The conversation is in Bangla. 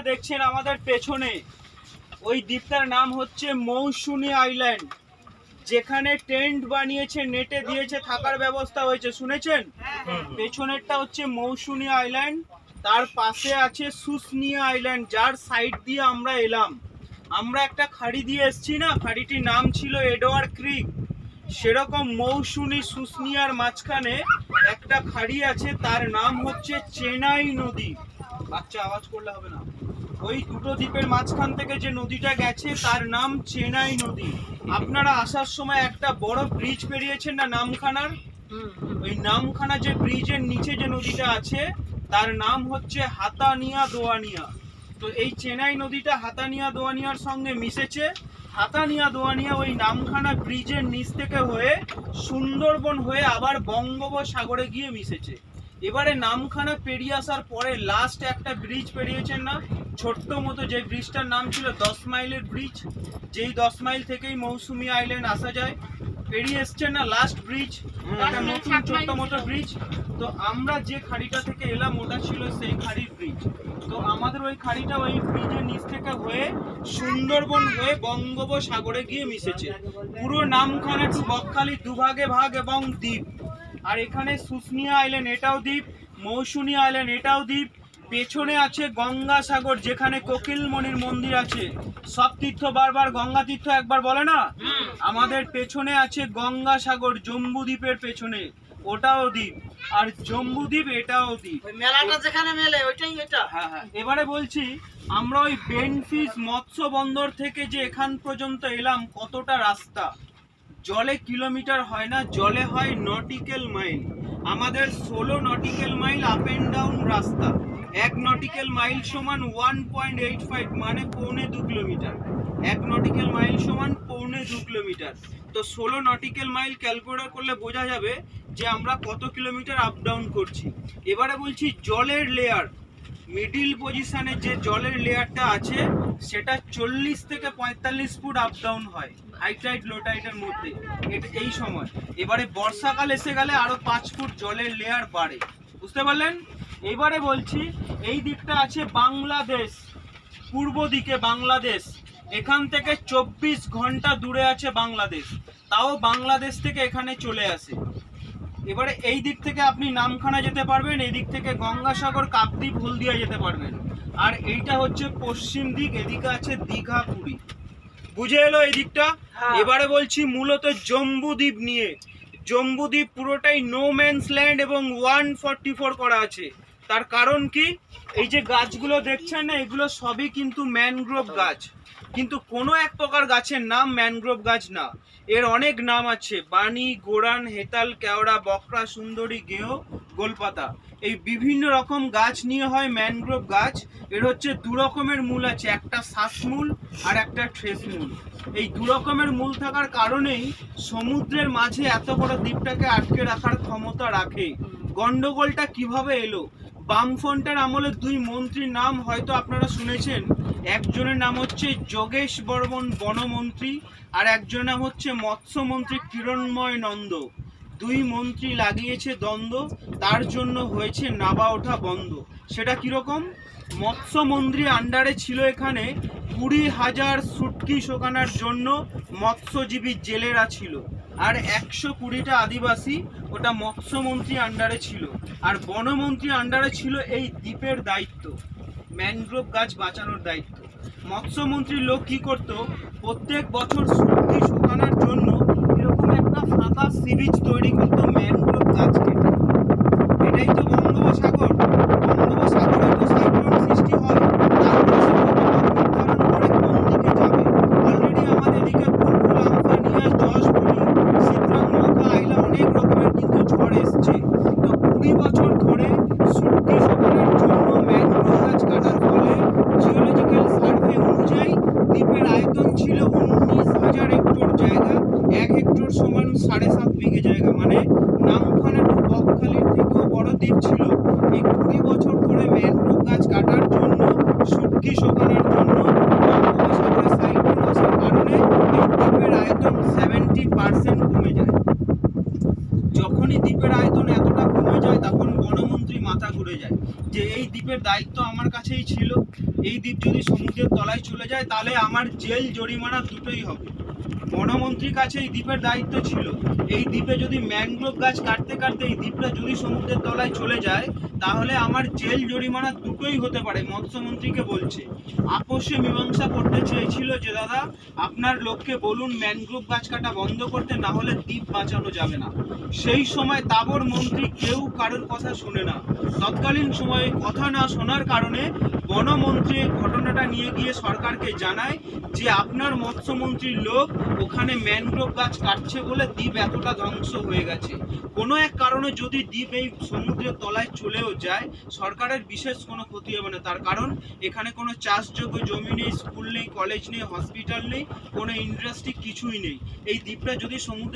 দেখছেন আমাদের পেছনে ওই দ্বীপটার নাম হচ্ছে মৌসুমী আইল্যান্ড, যেখানে টেন্ট বানিয়েছে, নেটে দিয়েছে, থাকার ব্যবস্থা হয়েছে, শুনেছেন? পেছনেরটা হচ্ছে মৌসুমী আইল্যান্ড, তার পাশে আছে শুশুনিয়া আইল্যান্ড, যার সাইড দিয়ে আমরা এলাম। আমরা একটা খাড়ি দিয়ে এসছি না, খাড়িটির নাম ছিল এডওয়ার্ড ক্রিক। সেরকম মৌসুমী শুশুনিয়ার মাঝখানে একটা খাড়ি আছে, তার নাম হচ্ছে চেনাই নদী। বাচ্চা আওয়াজ করলে হবে না। ওই দুটো দ্বীপের মাঝখান থেকে যে নদীটা গেছে তার নাম চেনাই নদী। আপনারা আসার সময় একটা বড় ব্রিজ পেরিয়েছেন না নামখানার, ওই নামখানা যে ব্রিজের নিচে যে নদীটা আছে তার নাম হচ্ছে হাতানিয়া দোয়ানিয়া। তো এই চেনাই নদীটা হাতানিয়া দোয়ানিয়ার সঙ্গে মিশেছে। হাতানিয়া দোয়ানিয়া ওই নামখানা ব্রিজের নিচ থেকে হয়ে সুন্দরবন হয়ে আবার বঙ্গোপসাগরে গিয়ে মিশেছে। এবারে নামখানা পেরিয়ে আসার পরে লাস্ট একটা ব্রিজ পেরিয়েছেন না, ছোট্ট মতো, যে ব্রিজটার নাম ছিল 10 মাইলের ব্রিজ। যেই 10 মাইল থেকেই মৌসুমী আইল্যান্ড আসা যায়, পেরিয়ে এসছেন না লাস্ট ব্রিজ, একটা নতুন ছোট্ট মতো ব্রিজ। তো আমরা যে খাড়িটা থেকে এলাম ওটা ছিল সেই খাড়ির ব্রিজ। তো আমাদের ওই খাড়িটা ওই ব্রিজের নিচ থেকে হয়ে সুন্দরবন হয়ে বঙ্গোপসাগরে গিয়ে মিশেছে। পুরো নামখানা টু বকখালি দুভাগে ভাগ এবং দ্বীপ। আর এখানে শুশুনিয়া আইল্যান্ড, এটাও দ্বীপ, মৌসুমী আইল্যান্ড, এটাও দ্বীপ। পেছনে আছে গঙ্গাসাগর, যেখানে কোকিলমণির মন্দির আছে। সব তীর্থ বারবার গঙ্গা তীর্থ একবার বলে না। আমাদের পেছনে আছে গঙ্গাসাগর, জম্বুদ্বীপের পেছনে, ওটাও দ্বীপ। আর জম্বুদ্বীপ এটাও দ্বীপ, মেলাটা যেখানে মেলে ওইটাই এটা। হ্যাঁ হ্যাঁ। এবারে বলছি আমরা ওই বেনফিস মৎস্য বন্দর থেকে যে এখান পর্যন্ত এলাম, কতটা রাস্তা। জলে কিলোমিটার হয় না, জলে হয় নটিক্যাল মাইল। আমাদের 16 nautical mile up and down রাস্তা। 1 নটিক্যাল মাইল সমান 1.85, মানে 1.25 কিলোমিটার। 1 নটিক্যাল মাইল সমান 1.25 কিলোমিটার। তো 16 নটিক্যাল মাইল ক্যালকুলেট করলে বোঝা যাবে যে আমরা কত কিলোমিটার আপ ডাউন করছি। এবারে বলছি জলের লেয়ার, মিডিল পজিশনে যে জলের লেয়ারটা আছে সেটা 40 থেকে 45 ফুট আপ ডাউন হয় হাই টাইড লো টাইডের মধ্যে এই সময়। এবারে বর্ষাকাল এসে গেলে আরো 5 ফুট জলের লেয়ার বাড়ে, বুঝতে পারলেন? এবারে বলছি এই দিকটা আছে বাংলাদেশ, পূর্ব দিকে বাংলাদেশ। এখান থেকে 24 ঘন্টা দূরে আছে বাংলাদেশ, তাও বাংলাদেশ থেকে এখানে চলে আসে। এবারে এই দিক থেকে আপনি নামখানা যেতে পারবেন, এই দিক থেকে গঙ্গাসাগর, কাকদ্বীপ, হলদিয়া যেতে পারবেন। আর এইটা হচ্ছে পশ্চিম দিক, এদিকে আছে দীঘা, পুরী। বুঝে এলো এই দিকটা? এবারে বলছি মূলত জম্বুদ্বীপ নিয়ে। জম্বুদ্বীপ পুরোটাই নো ম্যানস ল্যান্ড এবং 144 করা আছে। তার কারণ কি, এই যে গাছগুলো দেখছেন না, এগুলো সবই কিন্তু ম্যানগ্রোভ গাছ। কিন্তু কোনো এক প্রকার গাছের নাম ম্যানগ্রোভ গাছ না, এর অনেক নাম আছে। বানি, গোরান, হেতাল, কেওড়া, বকরা, সুন্দরী, গেহ, গোলপাতা, এই বিভিন্ন রকম গাছ নিয়ে হয় ম্যানগ্রোভ গাছ। এর হচ্ছে 2 রকমের মূল আছে, একটা শ্বাসমূল আর একটা ট্রেস মূল। এই 2 রকমের মূল থাকার কারণেই সমুদ্রের মাঝে এত বড় দ্বীপটাকে আটকে রাখার ক্ষমতা রাখে। গন্ডগোলটা কিভাবে এলো? বামফ্রন্টের আমলে 2 মন্ত্রীর নাম হয়তো আপনারা শুনেছেন। একজনের নাম হচ্ছে যোগেশ বর্মন বনমন্ত্রী, আর একজনের নাম হচ্ছে মৎস্যমন্ত্রী কিরণময় নন্দ। 2 মন্ত্রী লাগিয়েছে দ্বন্দ্ব, তার জন্য হয়েছে নাবা ওঠা বন্ধ। সেটা কিরকম? মৎস্যমন্ত্রী আন্ডারে ছিল এখানে 20,000 শুটকি শোকানোর জন্য মৎস্যজীবী জেলেরা ছিল, আর 120টা আদিবাসী ওটা মৎস্যমন্ত্রী আন্ডারে ছিল। আর বনমন্ত্রী আন্ডারে ছিল এই দ্বীপের দায়িত্ব, ম্যানগ্রোভ গাছ বাঁচানোর দায়িত্ব। মৎস্যমন্ত্রীর লোক কি করত, প্রত্যেক বছর শুটকি শুকানোর জন্য এরকম একটা ফাঁকা সি বিচ তৈরি করতো ম্যানগ্রোভ গাছ কেটে। এটাই তো বঙ্গোপসাগর, বঙ্গোপসাগরে তো সাইক্লোন সৃষ্টি হয়, তারপরে সে নির্ধারণ করে কোন দিকে যাবে। অলরেডি আমাদের এদিকে বুলবুল, আমফানিয়া, যশবনি, সিদ্রাং, মখা, আইলা, অনেক রকমের কিন্তু ঝড় এসছে। তো 20 বছর ধরে শুটকি শুকানোর জন্য ম্যানগ্রোভ গাছ কাটার ফলে জিওলজিক্যাল সার্ভে অনুযায়ী দ্বীপের আয়তন ছিল 19,000 হেক্টর জায়গা। 1 হেক্টর সমান 7.5 বিঘে জায়গা, মানে নামখানা টু বকখালির থেকেও বড় দ্বীপ ছিল। এই 20 বছর ধরে ম্যানগ্রোভ গাছ কাটার জন্য, শুটকি শোকানোর জন্য বঙ্গোপসাগরে সাইক্লোন আসার কারণে এই দ্বীপের আয়তন 70% কমে যায়। যখনই দ্বীপের আয়তন এতটা কমে যায় তখন বনমন্ত্রী মাথা ঘুরে যায় যে এই দ্বীপের দায়িত্ব আমার কাছেই ছিল, এই দ্বীপ যদি সমুদ্রের তলায় চলে যায় তাহলে আমার জেল জরিমানা দুটোই হবে। বনমন্ত্রীর কাছে এই দ্বীপের দায়িত্ব ছিল, এই দ্বীপে যদি ম্যানগ্রোভ গাছ কাটতে কাটতে এই দ্বীপটা যদি সমুদ্রের তলায় চলে যায় তাহলে আমার জেল জরিমানা দুটোই হতে পারে। মৎস্যমন্ত্রীকে বলছে, আপোষে মীমাংসা করতে চেয়েছিল যে দাদা আপনার লোককে বলুন ম্যানগ্রোভ গাছ কাটা বন্ধ করতে, না হলে দ্বীপ বাঁচানো যাবে না। সেই সময় তাবর মন্ত্রী কেউ কারোর কথা শুনে না। তৎকালীন সময়ে কথা না শোনার কারণে বনমন্ত্রী এই ঘটনাটা নিয়ে গিয়ে সরকারকে জানায় যে আপনার মৎস্যমন্ত্রীর লোক ওখানে ম্যানগ্রোভ গাছ কাটছে বলে দ্বীপ এতটা ধ্বংস হয়ে গেছে। কোনো এক কারণে যদি দ্বীপ এই সমুদ্রের তলায় চলেও যায় সরকারের বিশেষ কোনো ক্ষতি হবে না, তার কারণ এখানে কোনো চাষযোগ্য জমি নেই, স্কুল নেই, কলেজ নেই, হসপিটাল নেই, কোনো ইন্ডাস্ট্রি কিছুই নেই। এই দ্বীপটা যদি সমুদ্রে